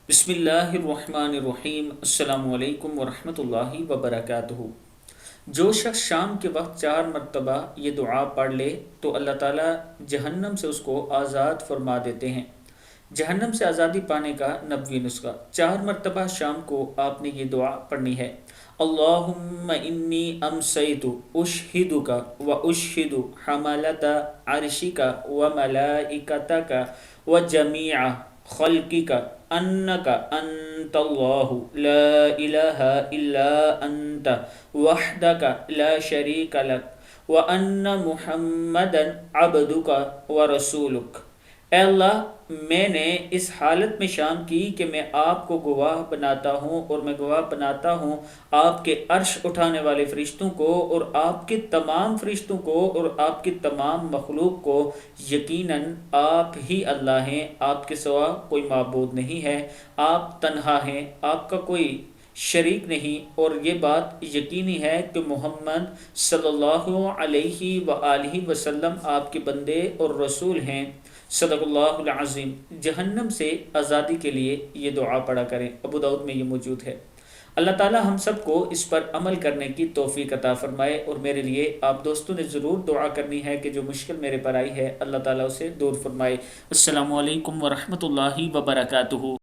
بسم اللہ الرحمن الرحیم۔ السلام علیکم ورحمۃ اللہ وبرکاتہ۔ جو شخص شام کے وقت 4 مرتبہ یہ دعا پڑھ لے تو اللہ تعالیٰ جہنم سے اس کو آزاد فرما دیتے ہیں۔ جہنم سے آزادی پانے کا نبوی نسخہ: 4 مرتبہ شام کو آپ نے یہ دعا پڑھنی ہے۔ اللہم انی امسیت اشہدک و اشہد حملۃ عرشک و ملائکتک و جمیع خلقک انک انت اللہ لا الہ الا انت وحدک لا شریک لک وان محمدا عبدک ورسولک۔ اے اللہ، میں نے اس حالت میں شام کی کہ میں آپ کو گواہ بناتا ہوں، اور میں گواہ بناتا ہوں آپ کے عرش اٹھانے والے فرشتوں کو اور آپ کے تمام فرشتوں کو اور آپ کی تمام مخلوق کو، یقیناً آپ ہی اللہ ہیں، آپ کے سوا کوئی معبود نہیں ہے، آپ تنہا ہیں، آپ کا کوئی شریک نہیں، اور یہ بات یقینی ہے کہ محمد صلی اللہ علیہ وآلہ وسلم آپ کے بندے اور رسول ہیں۔ صدق اللہ العظیم۔ جہنم سے آزادی کے لیے یہ دعا پڑھا کریں، ابو داؤد میں یہ موجود ہے۔ اللہ تعالی ہم سب کو اس پر عمل کرنے کی توفیق عطا فرمائے، اور میرے لیے آپ دوستوں نے ضرور دعا کرنی ہے کہ جو مشکل میرے پر آئی ہے اللہ تعالیٰ اسے دور فرمائے۔ السلام علیکم ورحمۃ اللہ وبرکاتہ۔